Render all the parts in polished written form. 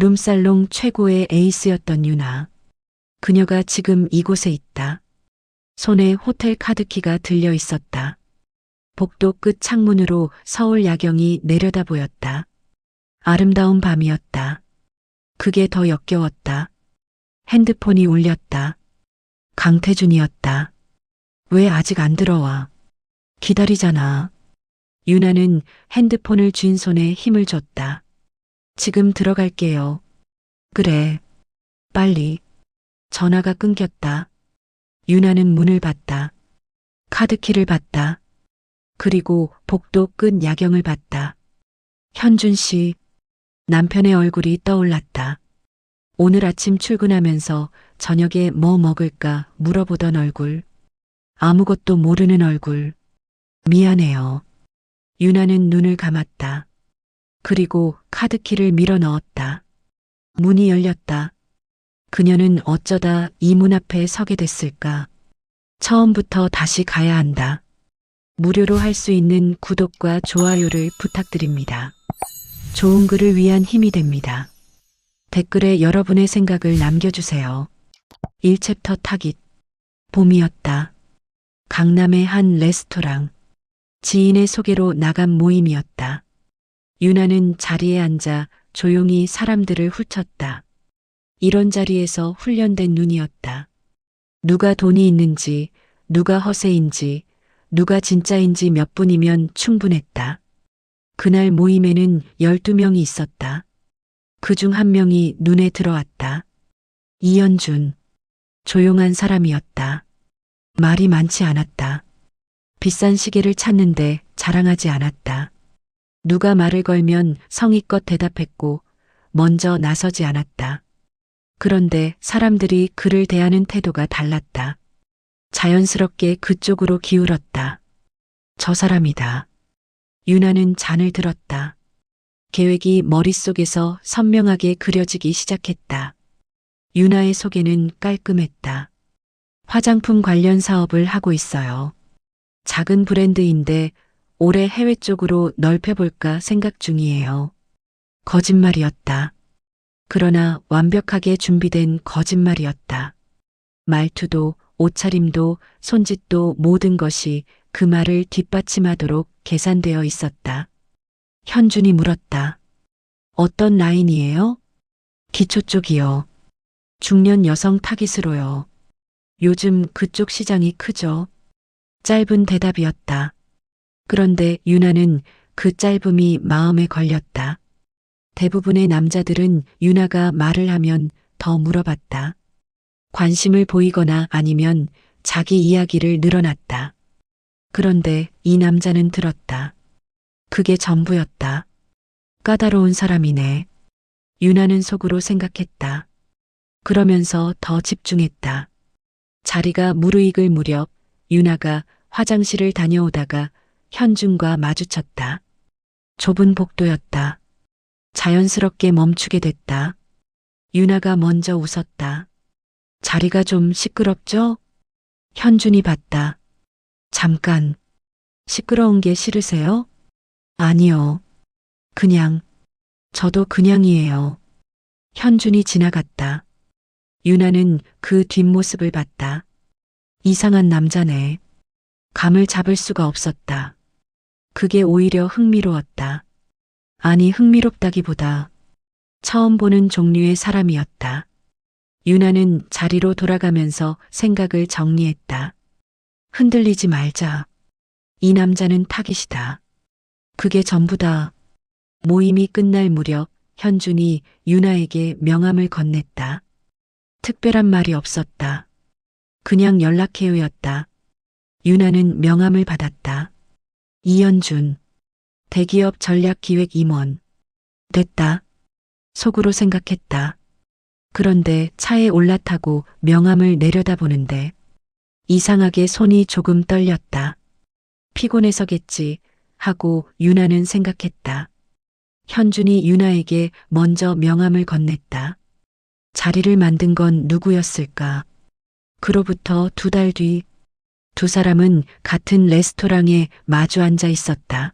룸살롱 최고의 에이스였던 유나. 그녀가 지금 이곳에 있다. 손에 호텔 카드키가 들려 있었다. 복도 끝 창문으로 서울 야경이 내려다 보였다. 아름다운 밤이었다. 그게 더 역겨웠다. 핸드폰이 울렸다. 강태준이었다. 왜 아직 안 들어와? 기다리잖아. 유나는 핸드폰을 쥔 손에 힘을 줬다. 지금 들어갈게요. 그래. 빨리. 전화가 끊겼다. 유나는 문을 봤다. 카드키를 봤다. 그리고 복도 끝 야경을 봤다. 현준 씨. 남편의 얼굴이 떠올랐다. 오늘 아침 출근하면서 저녁에 뭐 먹을까 물어보던 얼굴. 아무것도 모르는 얼굴. 미안해요. 유나는 눈을 감았다. 그리고 카드키를 밀어 넣었다. 문이 열렸다. 그녀는 어쩌다 이 문 앞에 서게 됐을까? 처음부터 다시 가야 한다. 무료로 할 수 있는 구독과 좋아요를 부탁드립니다. 좋은 글을 위한 힘이 됩니다. 댓글에 여러분의 생각을 남겨주세요. 1챕터 타깃. 봄이었다. 강남의 한 레스토랑. 지인의 소개로 나간 모임이었다. 유나는 자리에 앉아 조용히 사람들을 훑었다. 이런 자리에서 훈련된 눈이었다. 누가 돈이 있는지, 누가 허세인지, 누가 진짜인지 몇 분이면 충분했다. 그날 모임에는 12명이 있었다. 그중 한 명이 눈에 들어왔다. 이현준. 조용한 사람이었다. 말이 많지 않았다. 비싼 시계를 찾는데 자랑하지 않았다. 누가 말을 걸면 성의껏 대답했고 먼저 나서지 않았다. 그런데 사람들이 그를 대하는 태도가 달랐다. 자연스럽게 그쪽으로 기울었다. 저 사람이다. 유나는 잔을 들었다. 계획이 머릿속에서 선명하게 그려지기 시작했다. 유나의 소개는 깔끔했다. 화장품 관련 사업을 하고 있어요. 작은 브랜드인데 올해 해외 쪽으로 넓혀볼까 생각 중이에요. 거짓말이었다. 그러나 완벽하게 준비된 거짓말이었다. 말투도, 옷차림도, 손짓도 모든 것이 그 말을 뒷받침하도록 계산되어 있었다. 현준이 물었다. 어떤 라인이에요? 기초 쪽이요. 중년 여성 타깃으로요. 요즘 그쪽 시장이 크죠. 짧은 대답이었다. 그런데 유나는 그 짧음이 마음에 걸렸다. 대부분의 남자들은 유나가 말을 하면 더 물어봤다. 관심을 보이거나 아니면 자기 이야기를 늘어놨다. 그런데 이 남자는 들었다. 그게 전부였다. 까다로운 사람이네. 유나는 속으로 생각했다. 그러면서 더 집중했다. 자리가 무르익을 무렵 유나가 화장실을 다녀오다가 현준과 마주쳤다. 좁은 복도였다. 자연스럽게 멈추게 됐다. 유나가 먼저 웃었다. 자리가 좀 시끄럽죠? 현준이 봤다. 잠깐. 시끄러운 게 싫으세요? 아니요. 그냥. 저도 그냥이에요. 현준이 지나갔다. 유나는 그 뒷모습을 봤다. 이상한 남자네. 감을 잡을 수가 없었다. 그게 오히려 흥미로웠다. 아니 흥미롭다기보다 처음 보는 종류의 사람이었다. 유나는 자리로 돌아가면서 생각을 정리했다. 흔들리지 말자. 이 남자는 타깃이다. 그게 전부다. 모임이 끝날 무렵 현준이 유나에게 명함을 건넸다. 특별한 말이 없었다. 그냥 연락해요였다. 유나는 명함을 받았다. 이현준. 대기업 전략기획 임원. 됐다. 속으로 생각했다. 그런데 차에 올라타고 명함을 내려다보는데 이상하게 손이 조금 떨렸다. 피곤해서겠지 하고 유나는 생각했다. 현준이 유나에게 먼저 명함을 건넸다. 자리를 만든 건 누구였을까? 그로부터 2달 뒤 두 사람은 같은 레스토랑에 마주 앉아 있었다.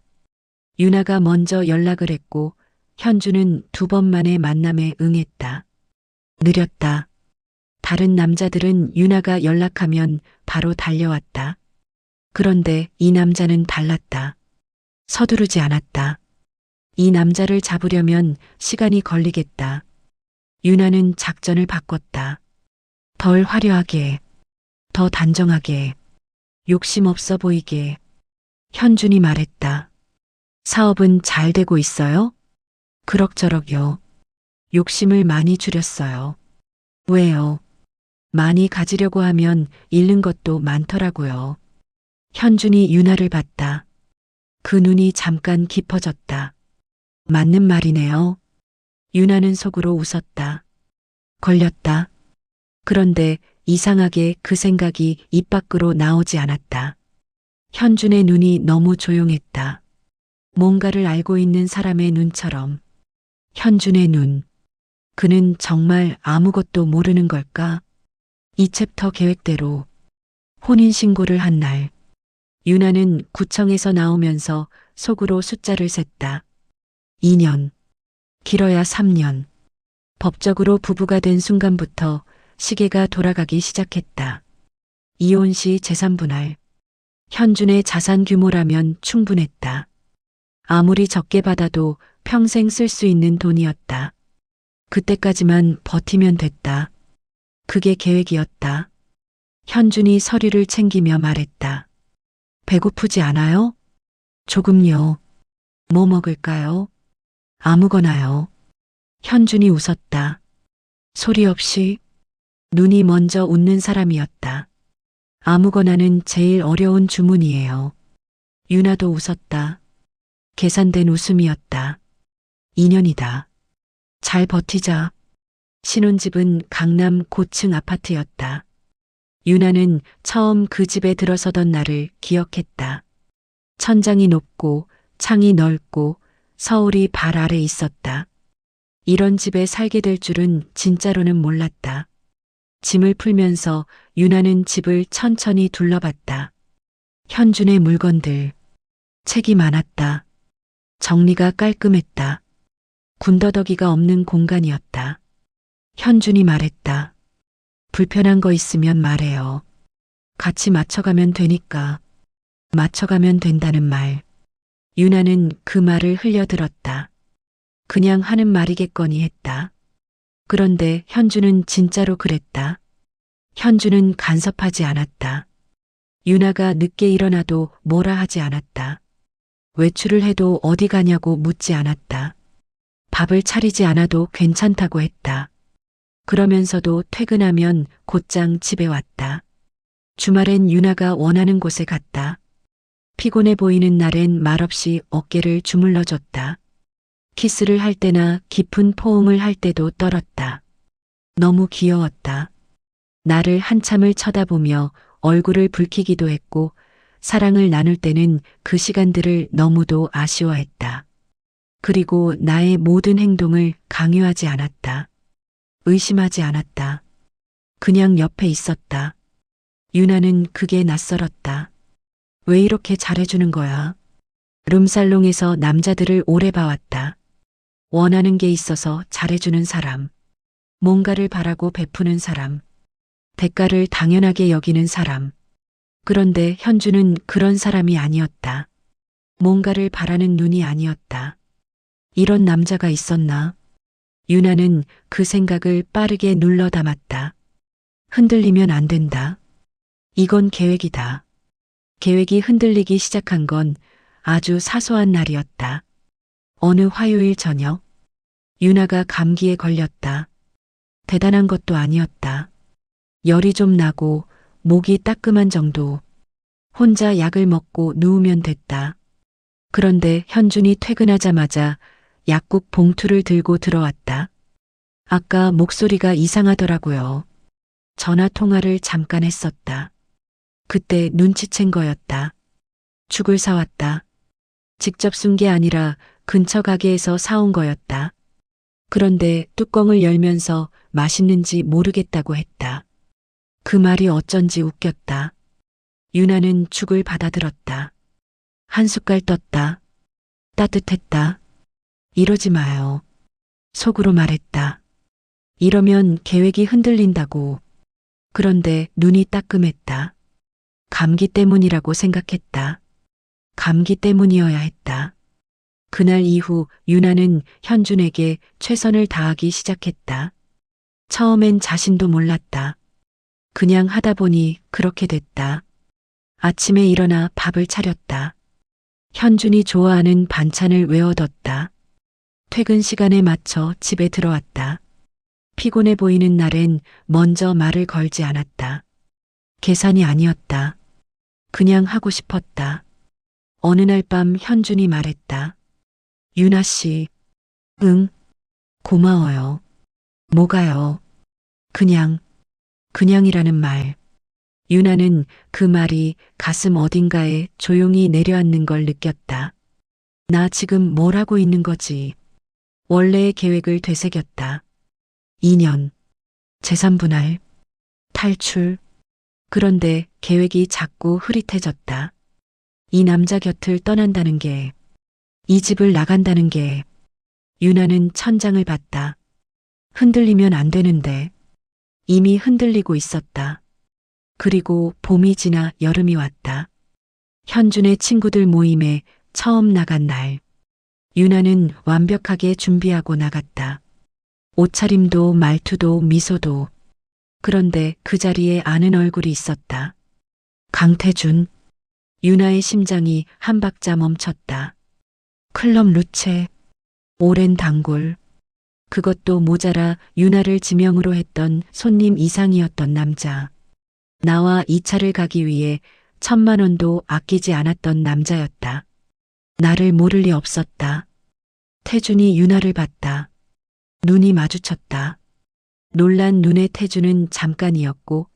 유나가 먼저 연락을 했고 현주는 2번 만에 만남에 응했다. 느렸다. 다른 남자들은 유나가 연락하면 바로 달려왔다. 그런데 이 남자는 달랐다. 서두르지 않았다. 이 남자를 잡으려면 시간이 걸리겠다. 유나는 작전을 바꿨다. 덜 화려하게, 더 단정하게, 욕심 없어 보이게. 현준이 말했다. 사업은 잘 되고 있어요? 그럭저럭요. 욕심을 많이 줄였어요. 왜요? 많이 가지려고 하면 잃는 것도 많더라고요. 현준이 유나를 봤다. 그 눈이 잠깐 깊어졌다. 맞는 말이네요. 유나는 속으로 웃었다. 걸렸다. 그런데 이상하게 그 생각이 입 밖으로 나오지 않았다. 현준의 눈이 너무 조용했다. 뭔가를 알고 있는 사람의 눈처럼. 현준의 눈. 그는 정말 아무것도 모르는 걸까? 이 챕터 계획대로 혼인신고를 한 날, 유나는 구청에서 나오면서 속으로 숫자를 셌다. 2년, 길어야 3년. 법적으로 부부가 된 순간부터 시계가 돌아가기 시작했다. 이혼 시 재산 분할. 현준의 자산 규모라면 충분했다. 아무리 적게 받아도 평생 쓸 수 있는 돈이었다. 그때까지만 버티면 됐다. 그게 계획이었다. 현준이 서류를 챙기며 말했다. 배고프지 않아요? 조금요. 뭐 먹을까요? 아무거나요. 현준이 웃었다. 소리 없이. 눈이 먼저 웃는 사람이었다. 아무거나는 제일 어려운 주문이에요. 유나도 웃었다. 계산된 웃음이었다. 2년이다. 잘 버티자. 신혼집은 강남 고층 아파트였다. 유나는 처음 그 집에 들어서던 날을 기억했다. 천장이 높고 창이 넓고 서울이 발 아래 있었다. 이런 집에 살게 될 줄은 진짜로는 몰랐다. 짐을 풀면서 유나는 집을 천천히 둘러봤다. 현준의 물건들. 책이 많았다. 정리가 깔끔했다. 군더더기가 없는 공간이었다. 현준이 말했다. 불편한 거 있으면 말해요. 같이 맞춰가면 되니까. 맞춰가면 된다는 말. 유나는 그 말을 흘려들었다. 그냥 하는 말이겠거니 했다. 그런데 현주는 진짜로 그랬다. 현주는 간섭하지 않았다. 유나가 늦게 일어나도 뭐라 하지 않았다. 외출을 해도 어디 가냐고 묻지 않았다. 밥을 차리지 않아도 괜찮다고 했다. 그러면서도 퇴근하면 곧장 집에 왔다. 주말엔 유나가 원하는 곳에 갔다. 피곤해 보이는 날엔 말없이 어깨를 주물러줬다. 키스를 할 때나 깊은 포옹을 할 때도 떨었다. 너무 귀여웠다. 나를 한참을 쳐다보며 얼굴을 붉히기도 했고 사랑을 나눌 때는 그 시간들을 너무도 아쉬워했다. 그리고 나의 모든 행동을 강요하지 않았다. 의심하지 않았다. 그냥 옆에 있었다. 유나는 그게 낯설었다. 왜 이렇게 잘해주는 거야? 룸살롱에서 남자들을 오래 봐왔다. 원하는 게 있어서 잘해주는 사람. 뭔가를 바라고 베푸는 사람. 대가를 당연하게 여기는 사람. 그런데 현주는 그런 사람이 아니었다. 뭔가를 바라는 눈이 아니었다. 이런 남자가 있었나? 유나는 그 생각을 빠르게 눌러 담았다. 흔들리면 안 된다. 이건 계획이다. 계획이 흔들리기 시작한 건 아주 사소한 날이었다. 어느 화요일 저녁, 유나가 감기에 걸렸다. 대단한 것도 아니었다. 열이 좀 나고 목이 따끔한 정도. 혼자 약을 먹고 누우면 됐다. 그런데 현준이 퇴근하자마자 약국 봉투를 들고 들어왔다. 아까 목소리가 이상하더라고요. 전화 통화를 잠깐 했었다. 그때 눈치챈 거였다. 죽을 사왔다. 직접 쓴 게 아니라 근처 가게에서 사온 거였다. 그런데 뚜껑을 열면서 맛있는지 모르겠다고 했다. 그 말이 어쩐지 웃겼다. 유나는 죽을 받아들었다. 한 숟갈 떴다. 따뜻했다. 이러지 마요. 속으로 말했다. 이러면 계획이 흔들린다고. 그런데 눈이 따끔했다. 감기 때문이라고 생각했다. 감기 때문이어야 했다. 그날 이후 유나는 현준에게 최선을 다하기 시작했다. 처음엔 자신도 몰랐다. 그냥 하다 보니 그렇게 됐다. 아침에 일어나 밥을 차렸다. 현준이 좋아하는 반찬을 외워뒀다. 퇴근 시간에 맞춰 집에 들어왔다. 피곤해 보이는 날엔 먼저 말을 걸지 않았다. 계산이 아니었다. 그냥 하고 싶었다. 어느 날 밤 현준이 말했다. 유나 씨, 응, 고마워요. 뭐가요? 그냥이라는 말. 유나는 그 말이 가슴 어딘가에 조용히 내려앉는 걸 느꼈다. 나 지금 뭘 하고 있는 거지? 원래의 계획을 되새겼다. 2년, 재산 분할, 탈출. 그런데 계획이 자꾸 흐릿해졌다. 이 남자 곁을 떠난다는 게, 이 집을 나간다는 게, 유나는 천장을 봤다. 흔들리면 안 되는데, 이미 흔들리고 있었다. 그리고 봄이 지나 여름이 왔다. 현준의 친구들 모임에 처음 나간 날. 유나는 완벽하게 준비하고 나갔다. 옷차림도 말투도 미소도. 그런데 그 자리에 아는 얼굴이 있었다. 강태준. 유나의 심장이 한 박자 멈췄다. 클럽 루체. 오랜 단골. 그것도 모자라 유나를 지명으로 했던 손님 이상이었던 남자. 나와 2차를 가기 위해 1,000만 원도 아끼지 않았던 남자였다. 나를 모를 리 없었다. 태준이 유나를 봤다. 눈이 마주쳤다. 놀란 눈의 태준은 잠깐이었고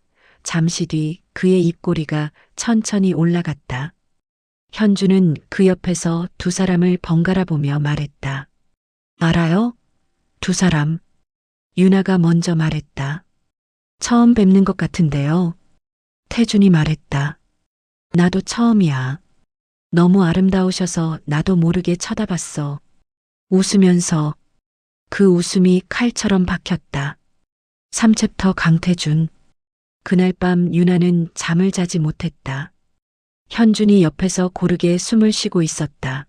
잠시 뒤 그의 입꼬리가 천천히 올라갔다. 현주는 그 옆에서 두 사람을 번갈아 보며 말했다. 알아요? 두 사람. 유나가 먼저 말했다. 처음 뵙는 것 같은데요. 태준이 말했다. 나도 처음이야. 너무 아름다우셔서 나도 모르게 쳐다봤어. 웃으면서 그 웃음이 칼처럼 박혔다. 3챕터 강태준. 그날 밤 유나는 잠을 자지 못했다. 현준이 옆에서 고르게 숨을 쉬고 있었다.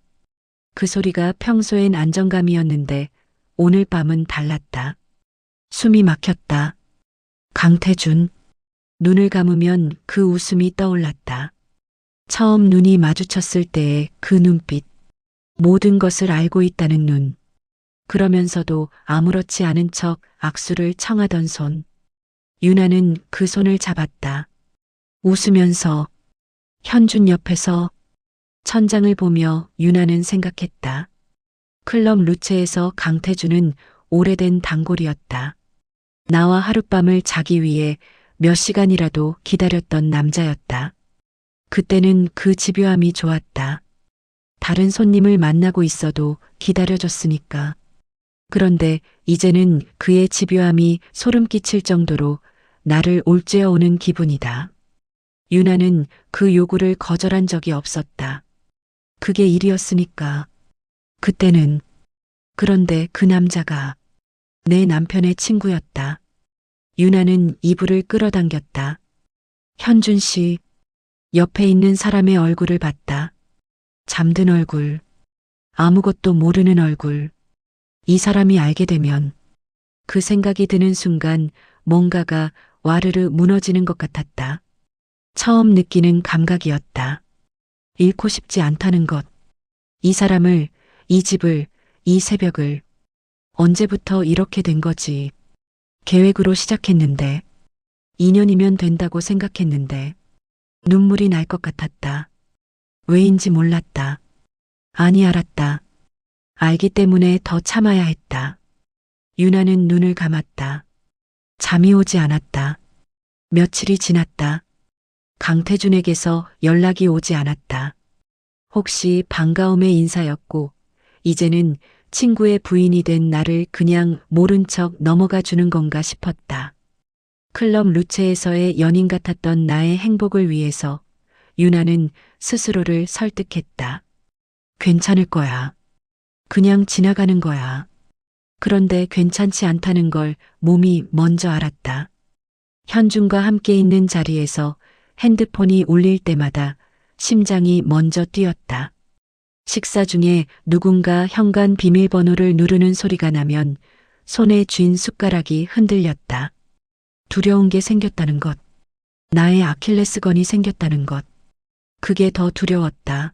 그 소리가 평소엔 안정감이었는데 오늘 밤은 달랐다. 숨이 막혔다. 강태준. 눈을 감으면 그 웃음이 떠올랐다. 처음 눈이 마주쳤을 때의 그 눈빛. 모든 것을 알고 있다는 눈. 그러면서도 아무렇지 않은 척 악수를 청하던 손. 유나는 그 손을 잡았다. 웃으면서 현준 옆에서 천장을 보며 유나는 생각했다. 클럽 루체에서 강태준은 오래된 단골이었다. 나와 하룻밤을 자기 위해 몇 시간이라도 기다렸던 남자였다. 그때는 그 집요함이 좋았다. 다른 손님을 만나고 있어도 기다려줬으니까. 그런데 이제는 그의 집요함이 소름 끼칠 정도로 나를 올죄어 오는 기분이다. 유나는 그 요구를 거절한 적이 없었다. 그게 일이었으니까. 그때는. 그런데 그 남자가 내 남편의 친구였다. 유나는 이불을 끌어당겼다. 현준 씨. 옆에 있는 사람의 얼굴을 봤다. 잠든 얼굴. 아무것도 모르는 얼굴. 이 사람이 알게 되면 그 생각이 드는 순간 뭔가가 와르르 무너지는 것 같았다. 처음 느끼는 감각이었다. 잃고 싶지 않다는 것. 이 사람을, 이 집을, 이 새벽을. 언제부터 이렇게 된 거지. 계획으로 시작했는데 2년이면 된다고 생각했는데 눈물이 날 것 같았다. 왜인지 몰랐다. 아니 알았다. 알기 때문에 더 참아야 했다. 유나는 눈을 감았다. 잠이 오지 않았다. 며칠이 지났다. 강태준에게서 연락이 오지 않았다. 혹시 반가움의 인사였고 이제는 친구의 부인이 된 나를 그냥 모른 척 넘어가 주는 건가 싶었다. 클럽 루체에서의 연인 같았던 나의 행복을 위해서 유나는 스스로를 설득했다. 괜찮을 거야. 그냥 지나가는 거야. 그런데 괜찮지 않다는 걸 몸이 먼저 알았다. 현준과 함께 있는 자리에서 핸드폰이 울릴 때마다 심장이 먼저 뛰었다. 식사 중에 누군가 현관 비밀번호를 누르는 소리가 나면 손에 쥔 숟가락이 흔들렸다. 두려운 게 생겼다는 것. 나의 아킬레스건이 생겼다는 것. 그게 더 두려웠다.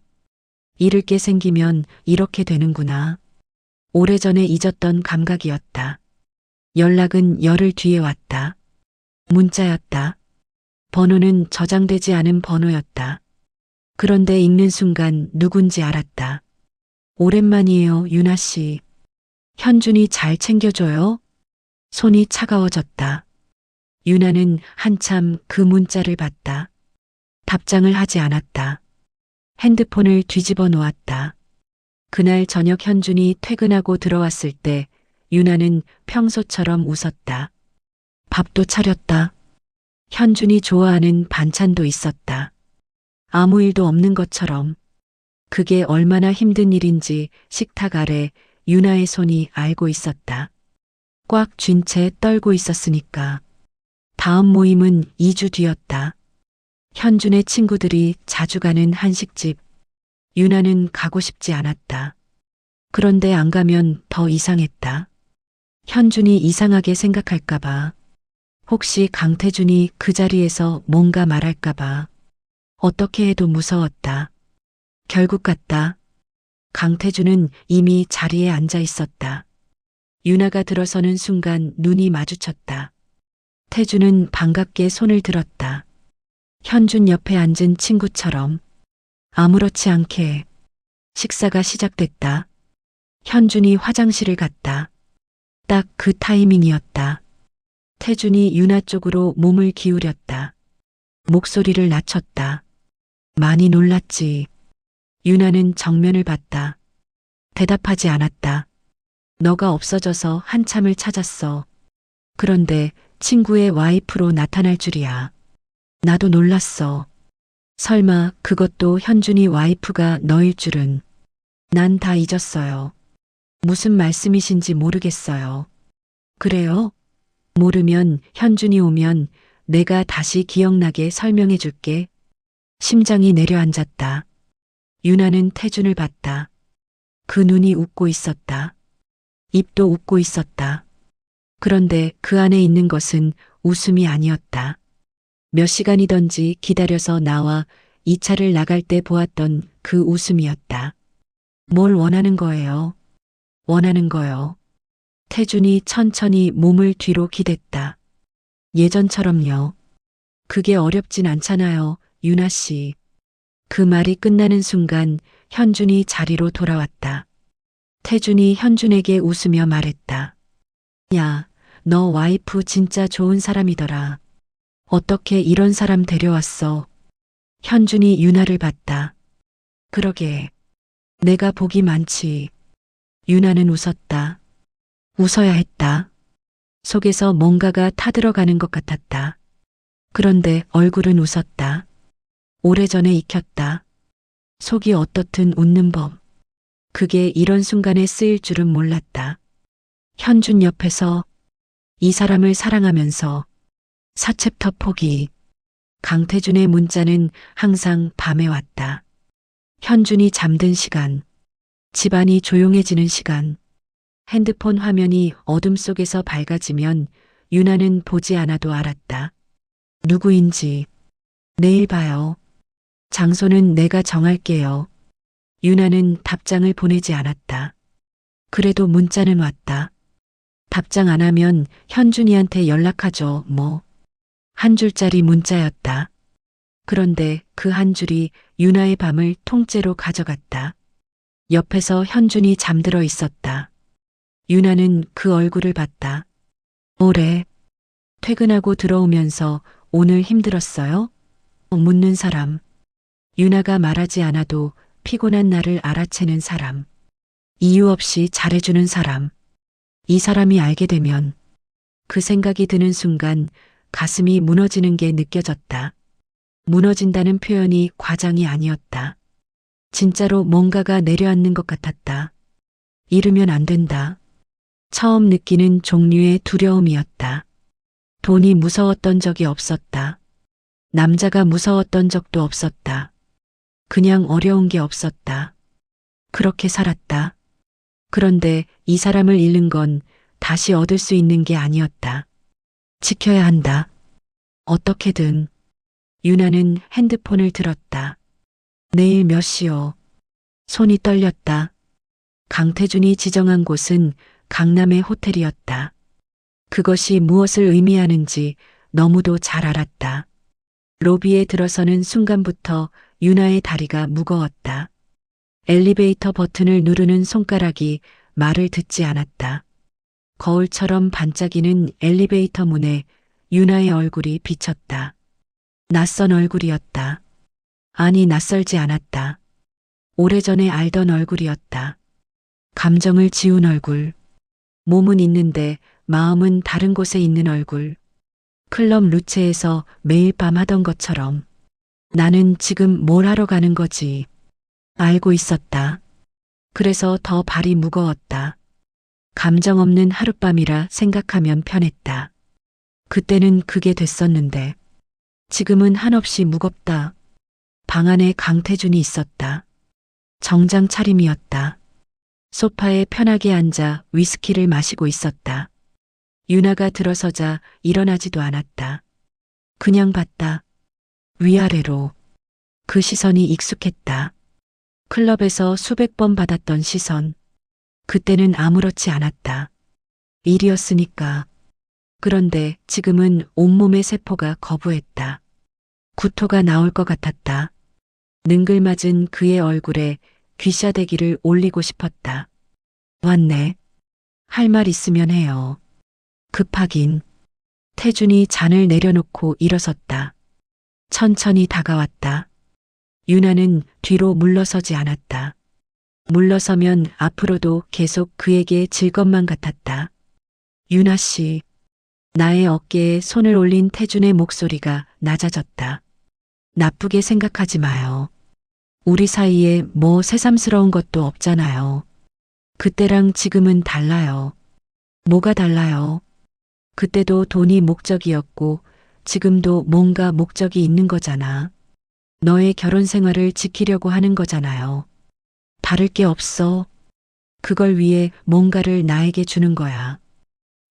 잃을 게 생기면 이렇게 되는구나. 오래전에 잊었던 감각이었다. 연락은 열흘 뒤에 왔다. 문자였다. 번호는 저장되지 않은 번호였다. 그런데 읽는 순간 누군지 알았다. 오랜만이에요, 유나 씨. 현준이 잘 챙겨줘요? 손이 차가워졌다. 유나는 한참 그 문자를 봤다. 답장을 하지 않았다. 핸드폰을 뒤집어 놓았다. 그날 저녁 현준이 퇴근하고 들어왔을 때 유나는 평소처럼 웃었다. 밥도 차렸다. 현준이 좋아하는 반찬도 있었다. 아무 일도 없는 것처럼. 그게 얼마나 힘든 일인지 식탁 아래 유나의 손이 알고 있었다. 꽉 쥔 채 떨고 있었으니까. 다음 모임은 2주 뒤였다. 현준의 친구들이 자주 가는 한식집. 유나는 가고 싶지 않았다. 그런데 안 가면 더 이상했다. 현준이 이상하게 생각할까봐. 혹시 강태준이 그 자리에서 뭔가 말할까봐. 어떻게 해도 무서웠다. 결국 갔다. 강태준은 이미 자리에 앉아 있었다. 유나가 들어서는 순간 눈이 마주쳤다. 태준은 반갑게 손을 들었다. 현준 옆에 앉은 친구처럼 아무렇지 않게. 식사가 시작됐다. 현준이 화장실을 갔다. 딱 그 타이밍이었다. 태준이 유나 쪽으로 몸을 기울였다. 목소리를 낮췄다. 많이 놀랐지. 유나는 정면을 봤다. 대답하지 않았다. 너가 없어져서 한참을 찾았어. 그런데 친구의 와이프로 나타날 줄이야. 나도 놀랐어. 설마 그것도 현준이 와이프가 너일 줄은. 난 다 잊었어요. 무슨 말씀이신지 모르겠어요. 그래요? 모르면 현준이 오면 내가 다시 기억나게 설명해 줄게. 심장이 내려앉았다. 유나는 태준을 봤다. 그 눈이 웃고 있었다. 입도 웃고 있었다. 그런데 그 안에 있는 것은 웃음이 아니었다. 몇 시간이던지 기다려서 나와 2차를 나갈 때 보았던 그 웃음이었다. 뭘 원하는 거예요? 원하는 거요. 태준이 천천히 몸을 뒤로 기댔다. 예전처럼요. 그게 어렵진 않잖아요, 유나 씨. 그 말이 끝나는 순간 현준이 자리로 돌아왔다. 태준이 현준에게 웃으며 말했다. 야, 너 와이프 진짜 좋은 사람이더라. 어떻게 이런 사람 데려왔어? 현준이 유나를 봤다. 그러게. 내가 복이 많지. 유나는 웃었다. 웃어야 했다. 속에서 뭔가가 타들어가는 것 같았다. 그런데 얼굴은 웃었다. 오래전에 익혔다. 속이 어떻든 웃는 법. 그게 이런 순간에 쓰일 줄은 몰랐다. 현준 옆에서 이 사람을 사랑하면서 4챕터 포기. 강태준의 문자는 항상 밤에 왔다. 현준이 잠든 시간. 집안이 조용해지는 시간. 핸드폰 화면이 어둠 속에서 밝아지면 유나는 보지 않아도 알았다. 누구인지. 내일 봐요. 장소는 내가 정할게요. 유나는 답장을 보내지 않았다. 그래도 문자는 왔다. 답장 안 하면 현준이한테 연락하죠, 뭐. 한 줄짜리 문자였다. 그런데 그 한 줄이 유나의 밤을 통째로 가져갔다. 옆에서 현준이 잠들어 있었다. 유나는 그 얼굴을 봤다. 뭐래? 퇴근하고 들어오면서 오늘 힘들었어요? 묻는 사람. 유나가 말하지 않아도 피곤한 나를 알아채는 사람. 이유 없이 잘해주는 사람. 이 사람이 알게 되면 그 생각이 드는 순간 가슴이 무너지는 게 느껴졌다. 무너진다는 표현이 과장이 아니었다. 진짜로 뭔가가 내려앉는 것 같았다. 잃으면 안 된다. 처음 느끼는 종류의 두려움이었다. 돈이 무서웠던 적이 없었다. 남자가 무서웠던 적도 없었다. 그냥 어려운 게 없었다. 그렇게 살았다. 그런데 이 사람을 잃는 건 다시 얻을 수 있는 게 아니었다. 지켜야 한다. 어떻게든. 유나는 핸드폰을 들었다. 내일 몇 시요? 손이 떨렸다. 강태준이 지정한 곳은 강남의 호텔이었다. 그것이 무엇을 의미하는지 너무도 잘 알았다. 로비에 들어서는 순간부터 유나의 다리가 무거웠다. 엘리베이터 버튼을 누르는 손가락이 말을 듣지 않았다. 거울처럼 반짝이는 엘리베이터 문에 유나의 얼굴이 비쳤다. 낯선 얼굴이었다. 아니, 낯설지 않았다. 오래전에 알던 얼굴이었다. 감정을 지운 얼굴. 몸은 있는데 마음은 다른 곳에 있는 얼굴. 클럽 루체에서 매일 밤 하던 것처럼. 나는 지금 뭘 하러 가는 거지? 알고 있었다. 그래서 더 발이 무거웠다. 감정 없는 하룻밤이라 생각하면 편했다. 그때는 그게 됐었는데 지금은 한없이 무겁다. 방 안에 강태준이 있었다. 정장 차림이었다. 소파에 편하게 앉아 위스키를 마시고 있었다. 유나가 들어서자 일어나지도 않았다. 그냥 봤다. 위아래로. 그 시선이 익숙했다. 클럽에서 수백 번 받았던 시선. 그때는 아무렇지 않았다. 일이었으니까. 그런데 지금은 온몸의 세포가 거부했다. 구토가 나올 것 같았다. 능글맞은 그의 얼굴에 귀샤대기를 올리고 싶었다. 왔네. 할 말 있으면 해요. 급하긴. 태준이 잔을 내려놓고 일어섰다. 천천히 다가왔다. 유나는 뒤로 물러서지 않았다. 물러서면 앞으로도 계속 그에게 질 것만 같았다. 유나 씨. 나의 어깨에 손을 올린 태준의 목소리가 낮아졌다. 나쁘게 생각하지 마요. 우리 사이에 뭐 새삼스러운 것도 없잖아요. 그때랑 지금은 달라요. 뭐가 달라요? 그때도 돈이 목적이었고 지금도 뭔가 목적이 있는 거잖아. 너의 결혼 생활을 지키려고 하는 거잖아요. 다를 게 없어. 그걸 위해 뭔가를 나에게 주는 거야.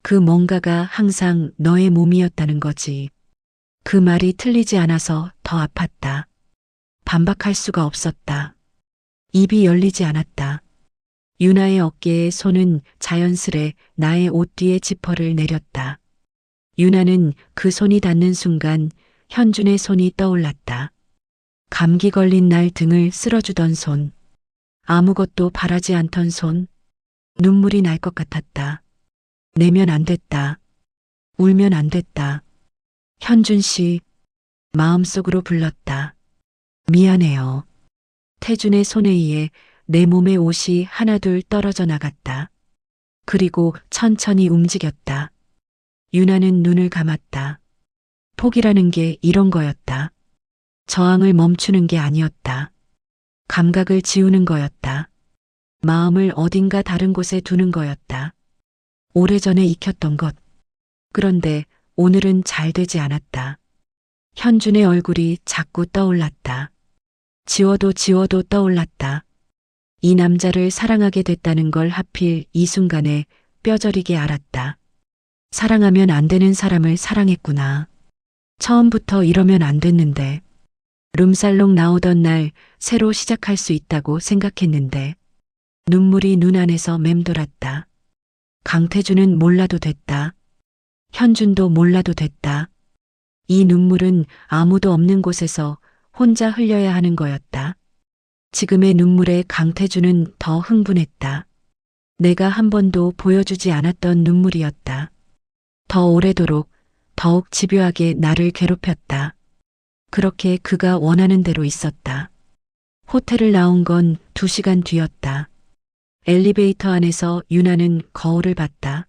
그 뭔가가 항상 너의 몸이었다는 거지. 그 말이 틀리지 않아서 더 아팠다. 반박할 수가 없었다. 입이 열리지 않았다. 유나의 어깨에 손은 자연스레 나의 옷 뒤에 지퍼를 내렸다. 유나는 그 손이 닿는 순간 현준의 손이 떠올랐다. 감기 걸린 날 등을 쓸어주던 손. 아무것도 바라지 않던 손. 눈물이 날 것 같았다. 내면 안 됐다. 울면 안 됐다. 현준 씨. 마음속으로 불렀다. 미안해요. 태준의 손에 의해 내 몸의 옷이 하나둘 떨어져 나갔다. 그리고 천천히 움직였다. 유나는 눈을 감았다. 포기라는 게 이런 거였다. 저항을 멈추는 게 아니었다. 감각을 지우는 거였다. 마음을 어딘가 다른 곳에 두는 거였다. 오래전에 익혔던 것. 그런데 오늘은 잘 되지 않았다. 현준의 얼굴이 자꾸 떠올랐다. 지워도 떠올랐다. 이 남자를 사랑하게 됐다는 걸 하필 이 순간에 뼈저리게 알았다. 사랑하면 안 되는 사람을 사랑했구나. 처음부터 이러면 안 됐는데. 룸살롱 나오던 날 새로 시작할 수 있다고 생각했는데. 눈물이 눈 안에서 맴돌았다. 강태준은 몰라도 됐다. 현준도 몰라도 됐다. 이 눈물은 아무도 없는 곳에서 혼자 흘려야 하는 거였다. 지금의 눈물에 강태준은 더 흥분했다. 내가 한 번도 보여주지 않았던 눈물이었다. 더 오래도록 더욱 집요하게 나를 괴롭혔다. 그렇게 그가 원하는 대로 있었다. 호텔을 나온 건 2시간 뒤였다. 엘리베이터 안에서 유나는 거울을 봤다.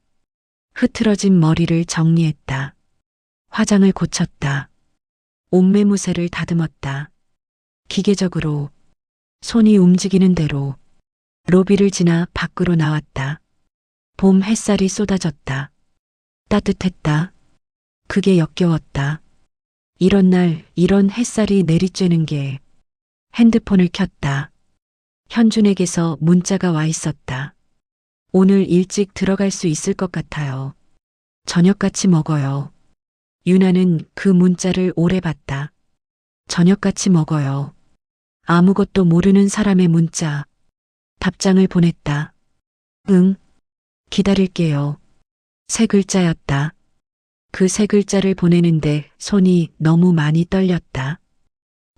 흐트러진 머리를 정리했다. 화장을 고쳤다. 옷매무새를 다듬었다. 기계적으로, 손이 움직이는 대로. 로비를 지나 밖으로 나왔다. 봄 햇살이 쏟아졌다. 따뜻했다. 그게 역겨웠다. 이런 날, 이런 햇살이 내리쬐는 게. 핸드폰을 켰다. 현준에게서 문자가 와 있었다. 오늘 일찍 들어갈 수 있을 것 같아요. 저녁 같이 먹어요. 유나는 그 문자를 오래 봤다. 저녁 같이 먹어요. 아무것도 모르는 사람의 문자. 답장을 보냈다. 응, 기다릴게요. 세 글자였다. 그 세 글자를 보내는데 손이 너무 많이 떨렸다.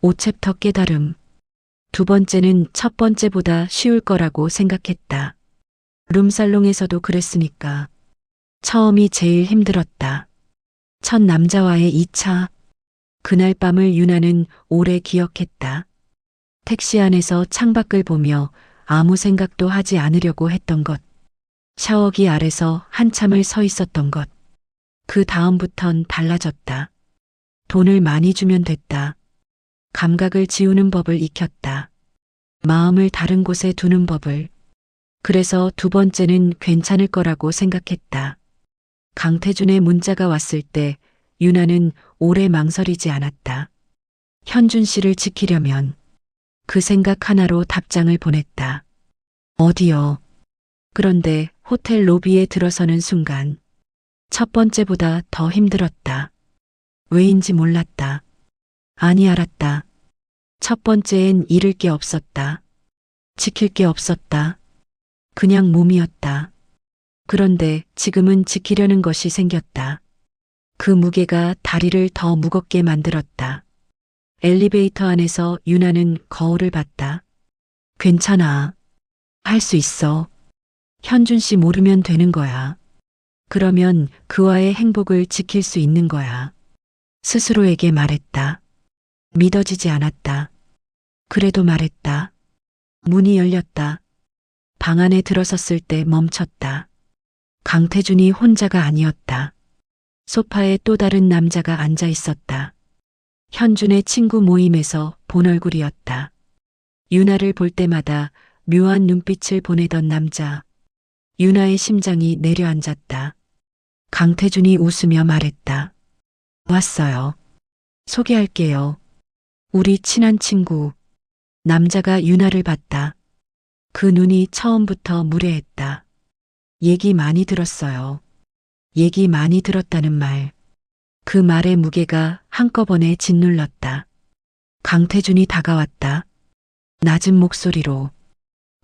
5챕터 깨달음. 두 번째는 첫 번째보다 쉬울 거라고 생각했다. 룸살롱에서도 그랬으니까. 처음이 제일 힘들었다. 첫 남자와의 2차. 그날 밤을 유나는 오래 기억했다. 택시 안에서 창밖을 보며 아무 생각도 하지 않으려고 했던 것. 샤워기 아래서 한참을 서 있었던 것. 그 다음부턴 달라졌다. 돈을 많이 주면 됐다. 감각을 지우는 법을 익혔다. 마음을 다른 곳에 두는 법을. 그래서 두 번째는 괜찮을 거라고 생각했다. 강태준의 문자가 왔을 때 유나는 오래 망설이지 않았다. 현준 씨를 지키려면 그 생각 하나로 답장을 보냈다. 어디요? 그런데 호텔 로비에 들어서는 순간 첫 번째보다 더 힘들었다. 왜인지 몰랐다. 아니 알았다. 첫 번째엔 잃을 게 없었다. 지킬 게 없었다. 그냥 몸이었다. 그런데 지금은 지키려는 것이 생겼다. 그 무게가 다리를 더 무겁게 만들었다. 엘리베이터 안에서 유나는 거울을 봤다. 괜찮아. 할 수 있어. 현준 씨 모르면 되는 거야. 그러면 그와의 행복을 지킬 수 있는 거야. 스스로에게 말했다. 믿어지지 않았다. 그래도 말했다. 문이 열렸다. 방 안에 들어섰을 때 멈췄다. 강태준이 혼자가 아니었다. 소파에 또 다른 남자가 앉아 있었다. 현준의 친구 모임에서 본 얼굴이었다. 유나를 볼 때마다 묘한 눈빛을 보내던 남자. 유나의 심장이 내려앉았다. 강태준이 웃으며 말했다. 왔어요. 소개할게요. 우리 친한 친구. 남자가 유나를 봤다. 그 눈이 처음부터 무례했다. 얘기 많이 들었어요. 얘기 많이 들었다는 말. 그 말의 무게가 한꺼번에 짓눌렀다. 강태준이 다가왔다. 낮은 목소리로.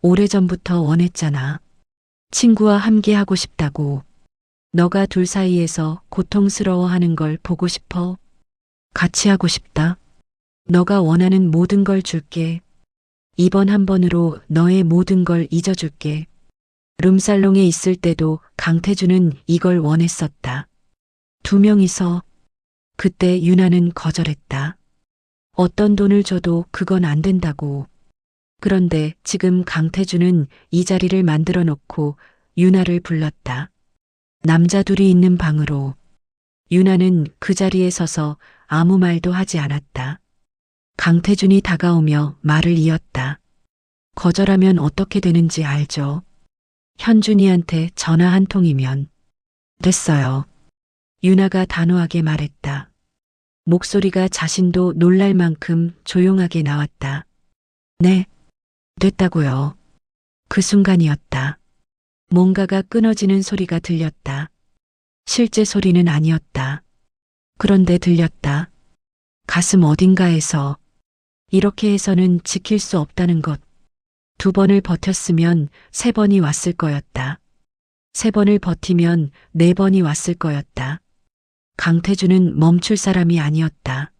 오래전부터 원했잖아. 친구와 함께 하고 싶다고. 너가 둘 사이에서 고통스러워하는 걸 보고 싶어. 같이 하고 싶다. 너가 원하는 모든 걸 줄게. 이번 한 번으로 너의 모든 걸 잊어줄게. 룸살롱에 있을 때도 강태준은 이걸 원했었다. 두 명이서. 그때 유나는 거절했다. 어떤 돈을 줘도 그건 안 된다고. 그런데 지금 강태준은 이 자리를 만들어 놓고 유나를 불렀다. 남자 둘이 있는 방으로. 유나는 그 자리에 서서 아무 말도 하지 않았다. 강태준이 다가오며 말을 이었다. 거절하면 어떻게 되는지 알죠? 현준이한테 전화 한 통이면. 됐어요. 유나가 단호하게 말했다. 목소리가 자신도 놀랄 만큼 조용하게 나왔다. 네, 됐다고요. 그 순간이었다. 뭔가가 끊어지는 소리가 들렸다. 실제 소리는 아니었다. 그런데 들렸다. 가슴 어딘가에서 이렇게 해서는 지킬 수 없다는 것. 두 번을 버텼으면 세 번이 왔을 거였다. 세 번을 버티면 네 번이 왔을 거였다. 강태준은 멈출 사람이 아니었다.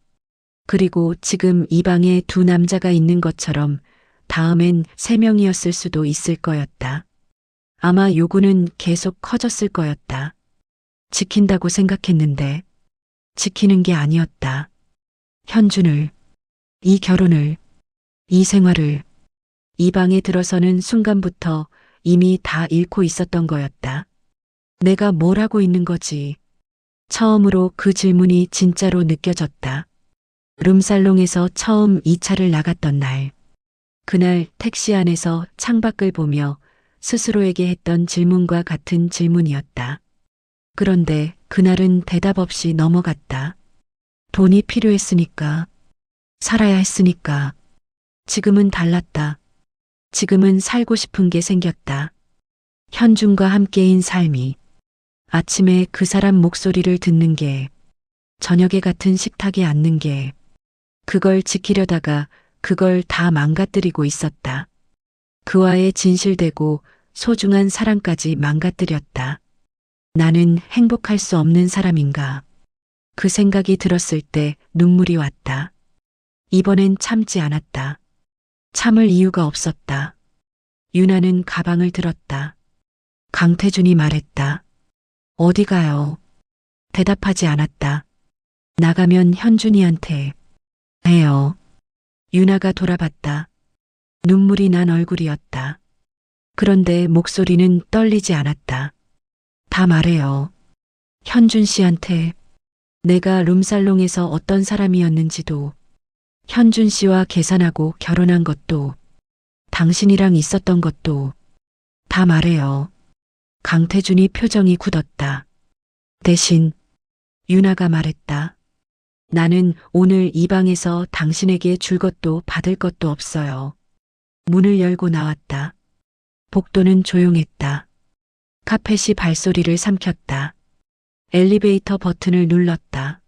그리고 지금 이 방에 두 남자가 있는 것처럼 다음엔 세 명이었을 수도 있을 거였다. 아마 요구는 계속 커졌을 거였다. 지킨다고 생각했는데 지키는 게 아니었다. 현준을, 이 결혼을, 이 생활을. 이 방에 들어서는 순간부터 이미 다 잃고 있었던 거였다. 내가 뭘 하고 있는 거지? 처음으로 그 질문이 진짜로 느껴졌다. 룸살롱에서 처음 2차를 나갔던 날. 그날 택시 안에서 창밖을 보며 스스로에게 했던 질문과 같은 질문이었다. 그런데 그날은 대답 없이 넘어갔다. 돈이 필요했으니까, 살아야 했으니까. 지금은 달랐다. 지금은 살고 싶은 게 생겼다. 현준과 함께인 삶이. 아침에 그 사람 목소리를 듣는 게, 저녁에 같은 식탁에 앉는 게, 그걸 지키려다가 그걸 다 망가뜨리고 있었다. 그와의 진실되고 소중한 사랑까지 망가뜨렸다. 나는 행복할 수 없는 사람인가. 그 생각이 들었을 때 눈물이 왔다. 이번엔 참지 않았다. 참을 이유가 없었다. 유나는 가방을 들었다. 강태준이 말했다. 어디 가요? 대답하지 않았다. 나가면 현준이한테 해요. 유나가 돌아봤다. 눈물이 난 얼굴이었다. 그런데 목소리는 떨리지 않았다. 다 말해요. 현준 씨한테 내가 룸살롱에서 어떤 사람이었는지도, 현준 씨와 계산하고 결혼한 것도, 당신이랑 있었던 것도 다 말해요. 강태준이 표정이 굳었다. 대신 유나가 말했다. 나는 오늘 이 방에서 당신에게 줄 것도 받을 것도 없어요. 문을 열고 나왔다. 복도는 조용했다. 카펫이 발소리를 삼켰다. 엘리베이터 버튼을 눌렀다.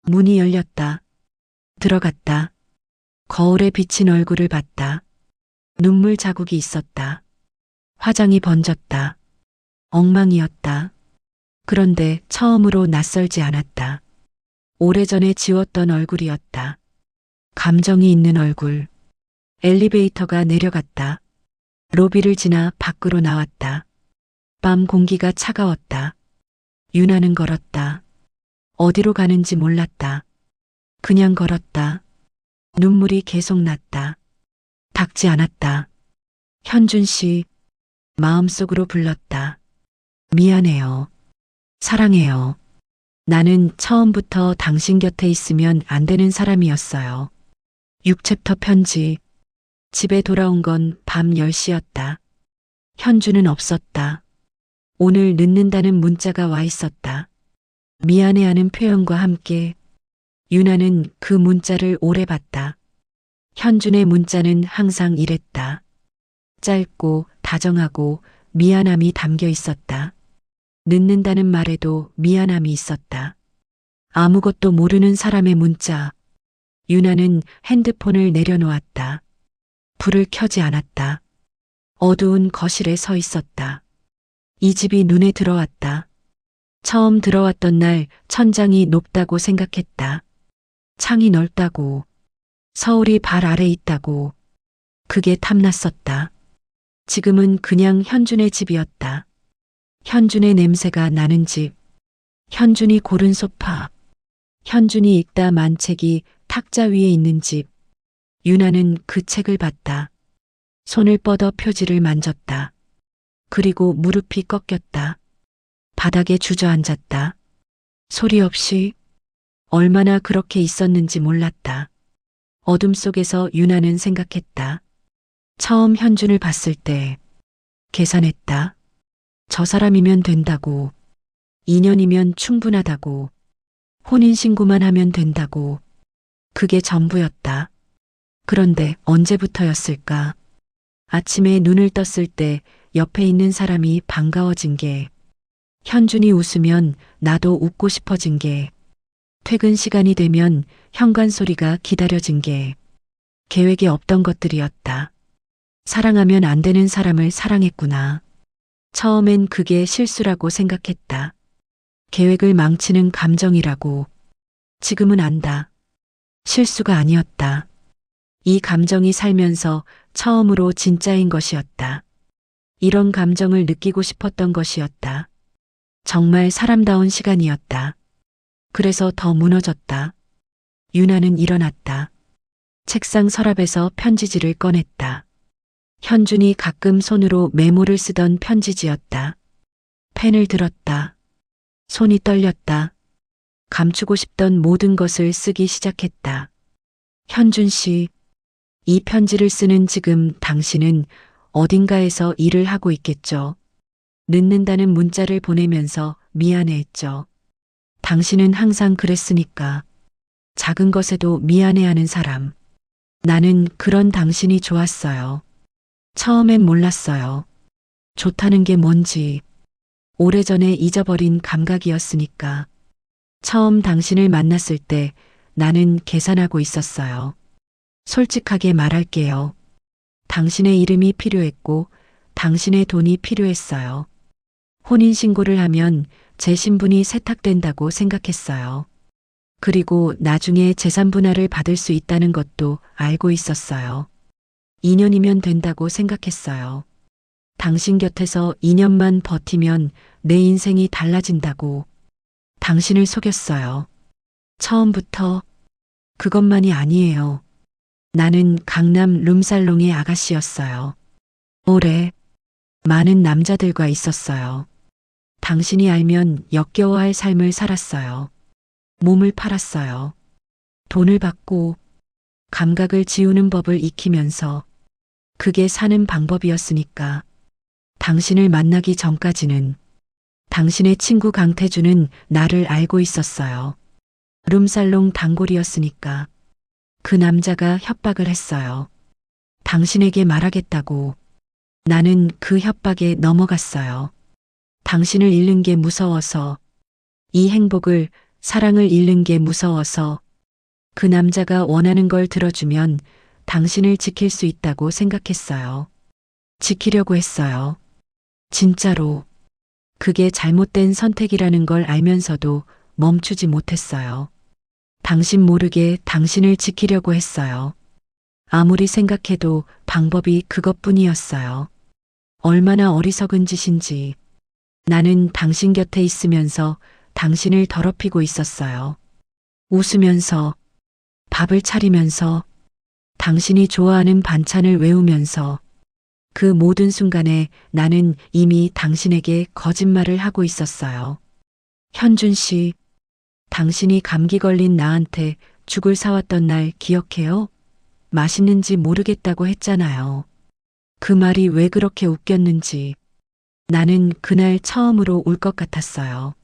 문이 열렸다. 들어갔다. 거울에 비친 얼굴을 봤다. 눈물 자국이 있었다. 화장이 번졌다. 엉망이었다. 그런데 처음으로 낯설지 않았다. 오래전에 지웠던 얼굴이었다. 감정이 있는 얼굴. 엘리베이터가 내려갔다. 로비를 지나 밖으로 나왔다. 밤 공기가 차가웠다. 유나는 걸었다. 어디로 가는지 몰랐다. 그냥 걸었다. 눈물이 계속 났다. 닦지 않았다. 현준 씨, 마음속으로 불렀다. 미안해요. 사랑해요. 나는 처음부터 당신 곁에 있으면 안 되는 사람이었어요. 6챕터 편지. 집에 돌아온 건 밤 10시였다. 현주는 없었다. 오늘 늦는다는 문자가 와 있었다. 미안해하는 표현과 함께. 유나는 그 문자를 오래 봤다. 현준의 문자는 항상 이랬다. 짧고 다정하고 미안함이 담겨 있었다. 늦는다는 말에도 미안함이 있었다. 아무것도 모르는 사람의 문자. 유나는 핸드폰을 내려놓았다. 불을 켜지 않았다. 어두운 거실에 서 있었다. 이 집이 눈에 들어왔다. 처음 들어왔던 날 천장이 높다고 생각했다. 창이 넓다고. 서울이 발 아래 있다고. 그게 탐났었다. 지금은 그냥 현준의 집이었다. 현준의 냄새가 나는 집. 현준이 고른 소파. 현준이 읽다 만 책이 탁자 위에 있는 집. 유나는 그 책을 봤다. 손을 뻗어 표지를 만졌다. 그리고 무릎이 꺾였다. 바닥에 주저앉았다. 소리 없이. 얼마나 그렇게 있었는지 몰랐다. 어둠 속에서 유나는 생각했다. 처음 현준을 봤을 때 계산했다. 저 사람이면 된다고. 2년이면 충분하다고. 혼인신고만 하면 된다고. 그게 전부였다. 그런데 언제부터였을까? 아침에 눈을 떴을 때 옆에 있는 사람이 반가워진 게, 현준이 웃으면 나도 웃고 싶어진 게, 퇴근 시간이 되면 현관 소리가 기다려진 게, 계획에 없던 것들이었다. 사랑하면 안 되는 사람을 사랑했구나. 처음엔 그게 실수라고 생각했다. 계획을 망치는 감정이라고. 지금은 안다. 실수가 아니었다. 이 감정이 살면서 처음으로 진짜인 것이었다. 이런 감정을 느끼고 싶었던 것이었다. 정말 사람다운 시간이었다. 그래서 더 무너졌다. 유나는 일어났다. 책상 서랍에서 편지지를 꺼냈다. 현준이 가끔 손으로 메모를 쓰던 편지지였다. 펜을 들었다. 손이 떨렸다. 감추고 싶던 모든 것을 쓰기 시작했다. 현준 씨, 이 편지를 쓰는 지금 당신은 어딘가에서 일을 하고 있겠죠. 늦는다는 문자를 보내면서 미안해했죠. 당신은 항상 그랬으니까. 작은 것에도 미안해하는 사람. 나는 그런 당신이 좋았어요. 처음엔 몰랐어요. 좋다는 게 뭔지. 오래전에 잊어버린 감각이었으니까. 처음 당신을 만났을 때 나는 계산하고 있었어요. 솔직하게 말할게요. 당신의 이름이 필요했고 당신의 돈이 필요했어요. 혼인신고를 하면 제 신분이 세탁된다고 생각했어요. 그리고 나중에 재산 분할을 받을 수 있다는 것도 알고 있었어요. 2년이면 된다고 생각했어요. 당신 곁에서 2년만 버티면 내 인생이 달라진다고. 당신을 속였어요. 처음부터. 그것만이 아니에요. 나는 강남 룸살롱의 아가씨였어요. 오래 많은 남자들과 있었어요. 당신이 알면 역겨워할 삶을 살았어요. 몸을 팔았어요. 돈을 받고 감각을 지우는 법을 익히면서 그게 사는 방법이었으니까. 당신을 만나기 전까지는 당신의 친구 강태주는 나를 알고 있었어요. 룸살롱 단골이었으니까. 그 남자가 협박을 했어요. 당신에게 말하겠다고. 나는 그 협박에 넘어갔어요. 당신을 잃는 게 무서워서. 이 행복을, 사랑을 잃는 게 무서워서. 그 남자가 원하는 걸 들어주면 당신을 지킬 수 있다고 생각했어요. 지키려고 했어요. 진짜로. 그게 잘못된 선택이라는 걸 알면서도 멈추지 못했어요. 당신 모르게 당신을 지키려고 했어요. 아무리 생각해도 방법이 그것뿐이었어요. 얼마나 어리석은 짓인지. 나는 당신 곁에 있으면서 당신을 더럽히고 있었어요. 웃으면서, 밥을 차리면서, 당신이 좋아하는 반찬을 외우면서, 그 모든 순간에 나는 이미 당신에게 거짓말을 하고 있었어요. 현준 씨, 당신이 감기 걸린 나한테 죽을 사왔던 날 기억해요? 맛있는지 모르겠다고 했잖아요. 그 말이 왜 그렇게 웃겼는지. 나는 그날 처음으로 울 것 같았어요.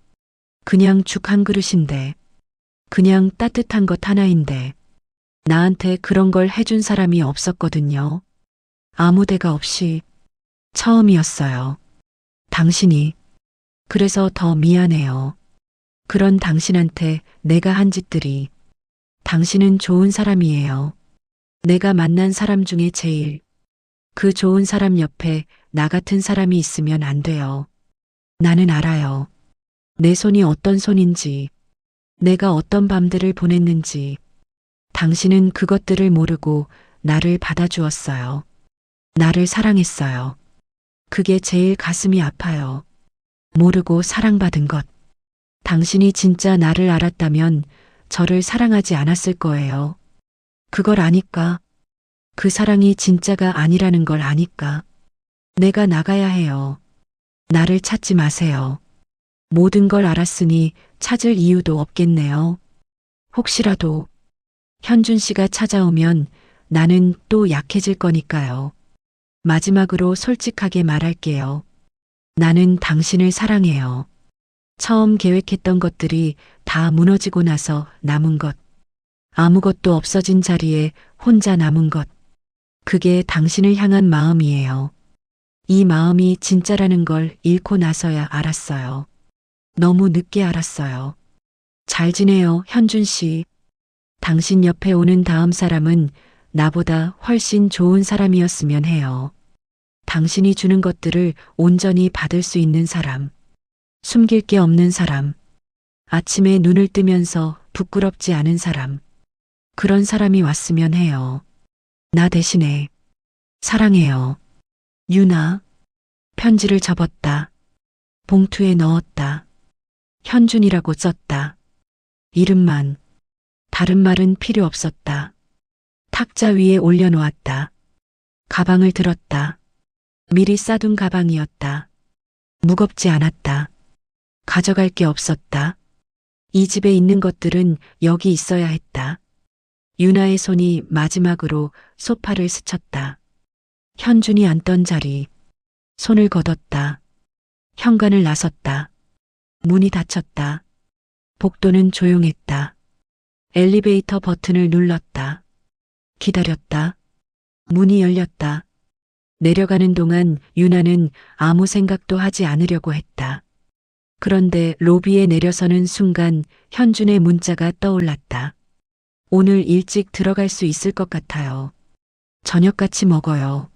그냥 죽 한 그릇인데, 그냥 따뜻한 것 하나인데, 나한테 그런 걸 해준 사람이 없었거든요. 아무 데가 없이 처음이었어요. 당신이. 그래서 더 미안해요. 그런 당신한테 내가 한 짓들이. 당신은 좋은 사람이에요. 내가 만난 사람 중에 제일. 그 좋은 사람 옆에 나 같은 사람이 있으면 안 돼요. 나는 알아요. 내 손이 어떤 손인지, 내가 어떤 밤들을 보냈는지. 당신은 그것들을 모르고 나를 받아주었어요. 나를 사랑했어요. 그게 제일 가슴이 아파요. 모르고 사랑받은 것. 당신이 진짜 나를 알았다면 저를 사랑하지 않았을 거예요. 그걸 아니까. 그 사랑이 진짜가 아니라는 걸 아니까. 내가 나가야 해요. 나를 찾지 마세요. 모든 걸 알았으니 찾을 이유도 없겠네요. 혹시라도 현준 씨가 찾아오면 나는 또 약해질 거니까요. 마지막으로 솔직하게 말할게요. 나는 당신을 사랑해요. 처음 계획했던 것들이 다 무너지고 나서 남은 것. 아무것도 없어진 자리에 혼자 남은 것. 그게 당신을 향한 마음이에요. 이 마음이 진짜라는 걸 잃고 나서야 알았어요. 너무 늦게 알았어요. 잘 지내요, 현준 씨. 당신 옆에 오는 다음 사람은 나보다 훨씬 좋은 사람이었으면 해요. 당신이 주는 것들을 온전히 받을 수 있는 사람. 숨길 게 없는 사람. 아침에 눈을 뜨면서 부끄럽지 않은 사람. 그런 사람이 왔으면 해요. 나 대신에. 사랑해요. 유나. 편지를 접었다. 봉투에 넣었다. 현준이라고 썼다. 이름만. 다른 말은 필요 없었다. 탁자 위에 올려놓았다. 가방을 들었다. 미리 싸둔 가방이었다. 무겁지 않았다. 가져갈 게 없었다. 이 집에 있는 것들은 여기 있어야 했다. 유나의 손이 마지막으로 소파를 스쳤다. 현준이 앉던 자리. 손을 걷었다. 현관을 나섰다. 문이 닫혔다. 복도는 조용했다. 엘리베이터 버튼을 눌렀다. 기다렸다. 문이 열렸다. 내려가는 동안 유나는 아무 생각도 하지 않으려고 했다. 그런데 로비에 내려서는 순간 현준의 문자가 떠올랐다. 오늘 일찍 들어갈 수 있을 것 같아요. 저녁 같이 먹어요.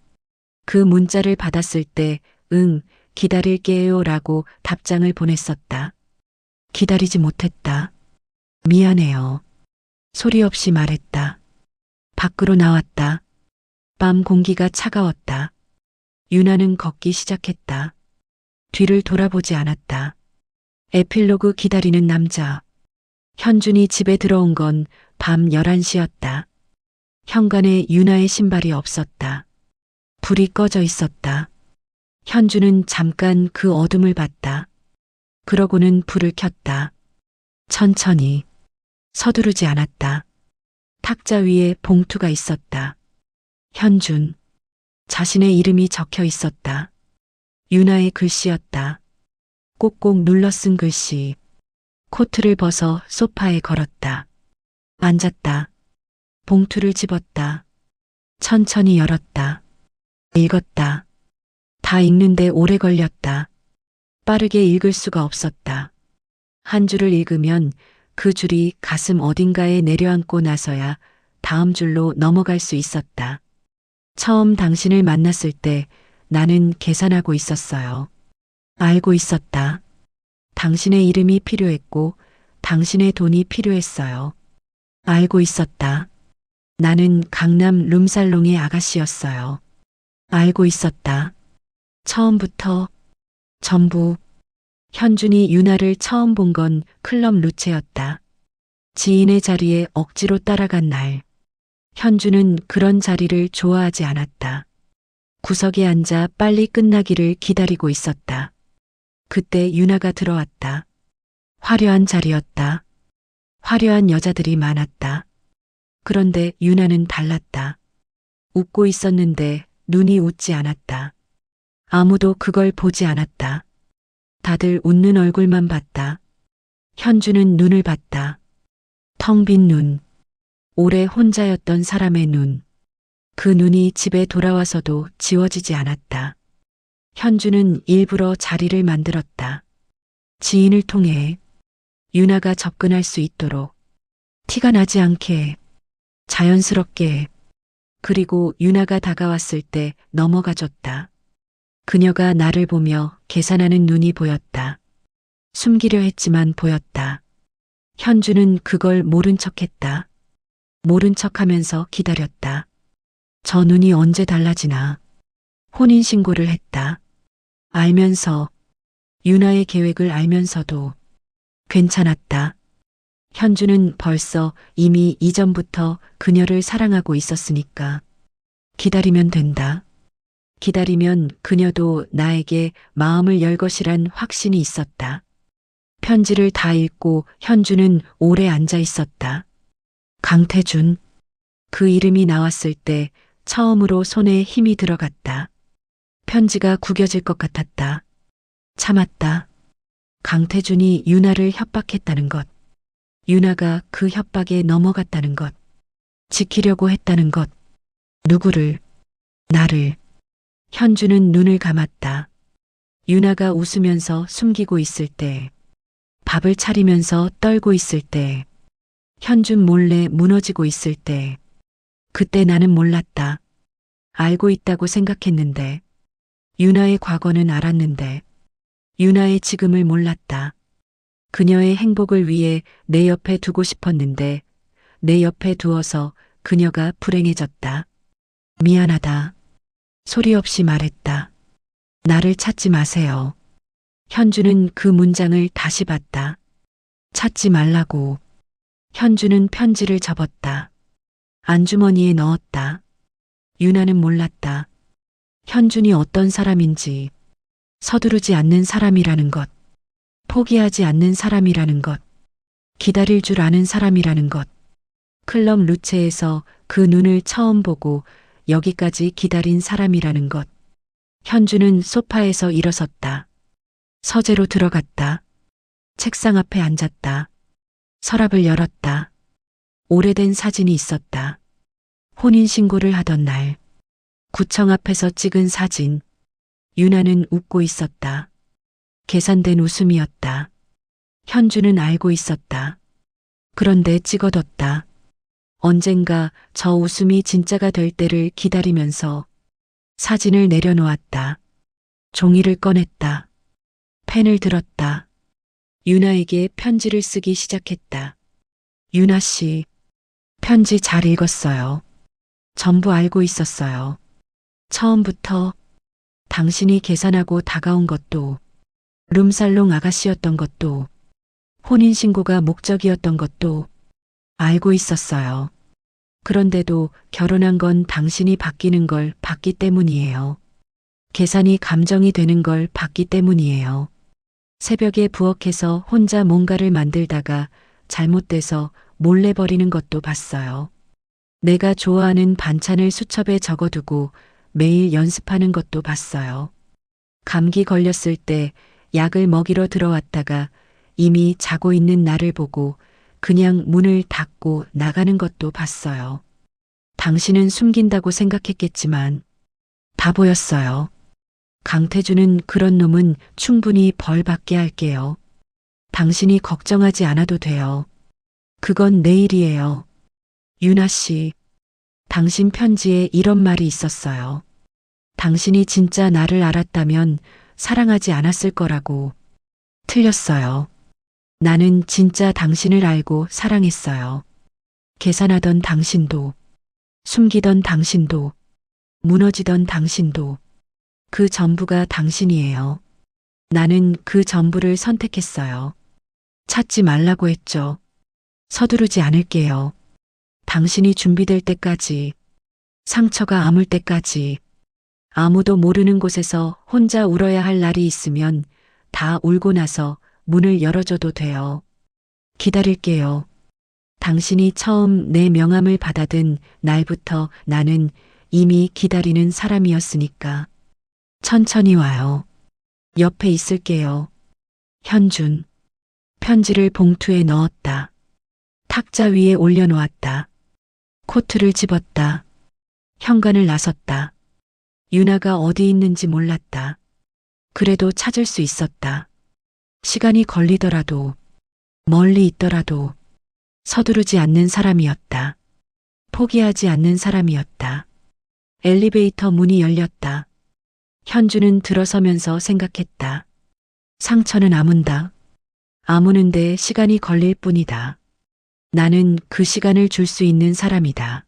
그 문자를 받았을 때 응, 기다릴게요 라고 답장을 보냈었다. 기다리지 못했다. 미안해요. 소리 없이 말했다. 밖으로 나왔다. 밤 공기가 차가웠다. 유나는 걷기 시작했다. 뒤를 돌아보지 않았다. 에필로그 기다리는 남자. 현준이 집에 들어온 건 밤 11시였다. 현관에 유나의 신발이 없었다. 불이 꺼져 있었다. 현준은 잠깐 그 어둠을 봤다. 그러고는 불을 켰다. 천천히. 서두르지 않았다. 탁자 위에 봉투가 있었다. 현준. 자신의 이름이 적혀 있었다. 유나의 글씨였다. 꼭꼭 눌러 쓴 글씨. 코트를 벗어 소파에 걸었다. 앉았다. 봉투를 집었다. 천천히 열었다. 읽었다. 다 읽는데 오래 걸렸다. 빠르게 읽을 수가 없었다. 한 줄을 읽으면 그 줄이 가슴 어딘가에 내려앉고 나서야 다음 줄로 넘어갈 수 있었다. 처음 당신을 만났을 때 나는 계산하고 있었어요. 알고 있었다. 당신의 이름이 필요했고 당신의 돈이 필요했어요. 알고 있었다. 나는 강남 룸살롱의 아가씨였어요. 알고 있었다. 처음부터 전부. 현준이 유나를 처음 본 건 클럽 루체였다. 지인의 자리에 억지로 따라간 날. 현준은 그런 자리를 좋아하지 않았다. 구석에 앉아 빨리 끝나기를 기다리고 있었다. 그때 유나가 들어왔다. 화려한 자리였다. 화려한 여자들이 많았다. 그런데 유나는 달랐다. 웃고 있었는데 눈이 웃지 않았다. 아무도 그걸 보지 않았다. 다들 웃는 얼굴만 봤다. 현주는 눈을 봤다. 텅 빈 눈. 오래 혼자였던 사람의 눈. 그 눈이 집에 돌아와서도 지워지지 않았다. 현주는 일부러 자리를 만들었다. 지인을 통해 유나가 접근할 수 있도록 티가 나지 않게 자연스럽게. 그리고 유나가 다가왔을 때 넘어가 줬다. 그녀가 나를 보며 계산하는 눈이 보였다. 숨기려 했지만 보였다. 현주는 그걸 모른 척했다. 모른 척하면서 기다렸다. 저 눈이 언제 달라지나. 혼인신고를 했다. 알면서, 유나의 계획을 알면서도 괜찮았다. 현주는 벌써 이미 이전부터 그녀를 사랑하고 있었으니까. 기다리면 된다. 기다리면 그녀도 나에게 마음을 열 것이란 확신이 있었다. 편지를 다 읽고 현주는 오래 앉아 있었다. 강태준. 그 이름이 나왔을 때 처음으로 손에 힘이 들어갔다. 편지가 구겨질 것 같았다. 참았다. 강태준이 유나를 협박했다는 것. 유나가 그 협박에 넘어갔다는 것. 지키려고 했다는 것. 누구를? 나를. 현주는 눈을 감았다. 유나가 웃으면서 숨기고 있을 때, 밥을 차리면서 떨고 있을 때, 현준 몰래 무너지고 있을 때, 그때 나는 몰랐다. 알고 있다고 생각했는데, 유나의 과거는 알았는데, 유나의 지금을 몰랐다. 그녀의 행복을 위해 내 옆에 두고 싶었는데, 내 옆에 두어서 그녀가 불행해졌다. 미안하다. 소리 없이 말했다. 나를 찾지 마세요. 현주는 그 문장을 다시 봤다. 찾지 말라고. 현주는 편지를 접었다. 안주머니에 넣었다. 유나는 몰랐다. 현준이 어떤 사람인지. 서두르지 않는 사람이라는 것. 포기하지 않는 사람이라는 것. 기다릴 줄 아는 사람이라는 것. 클럽 루체에서 그 눈을 처음 보고 여기까지 기다린 사람이라는 것. 현주는 소파에서 일어섰다. 서재로 들어갔다. 책상 앞에 앉았다. 서랍을 열었다. 오래된 사진이 있었다. 혼인신고를 하던 날. 구청 앞에서 찍은 사진. 유나는 웃고 있었다. 계산된 웃음이었다. 현주는 알고 있었다. 그런데 찍어뒀다. 언젠가 저 웃음이 진짜가 될 때를 기다리면서 사진을 내려놓았다. 종이를 꺼냈다. 펜을 들었다. 유나에게 편지를 쓰기 시작했다. 유나 씨, 편지 잘 읽었어요. 전부 알고 있었어요. 처음부터 당신이 계산하고 다가온 것도, 룸살롱 아가씨였던 것도, 혼인신고가 목적이었던 것도 알고 있었어요. 그런데도 결혼한 건 당신이 바뀌는 걸 봤기 때문이에요. 계산이 감정이 되는 걸 봤기 때문이에요. 새벽에 부엌에서 혼자 뭔가를 만들다가 잘못돼서 몰래 버리는 것도 봤어요. 내가 좋아하는 반찬을 수첩에 적어두고 매일 연습하는 것도 봤어요. 감기 걸렸을 때 약을 먹이러 들어왔다가 이미 자고 있는 나를 보고 그냥 문을 닫고 나가는 것도 봤어요. 당신은 숨긴다고 생각했겠지만 바보였어요. 강태주는 그런 놈은 충분히 벌 받게 할게요. 당신이 걱정하지 않아도 돼요. 그건 내일이에요. 유나 씨, 당신 편지에 이런 말이 있었어요. 당신이 진짜 나를 알았다면 사랑하지 않았을 거라고. 틀렸어요. 나는 진짜 당신을 알고 사랑했어요. 계산하던 당신도, 숨기던 당신도, 무너지던 당신도, 그 전부가 당신이에요. 나는 그 전부를 선택했어요. 찾지 말라고 했죠. 서두르지 않을게요. 당신이 준비될 때까지, 상처가 아물 때까지, 아무도 모르는 곳에서 혼자 울어야 할 날이 있으면 다 울고 나서 문을 열어줘도 돼요. 기다릴게요. 당신이 처음 내 명함을 받아든 날부터 나는 이미 기다리는 사람이었으니까. 천천히 와요. 옆에 있을게요. 현준. 편지를 봉투에 넣었다. 탁자 위에 올려놓았다. 코트를 집었다. 현관을 나섰다. 유나가 어디 있는지 몰랐다. 그래도 찾을 수 있었다. 시간이 걸리더라도, 멀리 있더라도 서두르지 않는 사람이었다. 포기하지 않는 사람이었다. 엘리베이터 문이 열렸다. 현주는 들어서면서 생각했다. 상처는 아문다. 아무는데 시간이 걸릴 뿐이다. 나는 그 시간을 줄 수 있는 사람이다.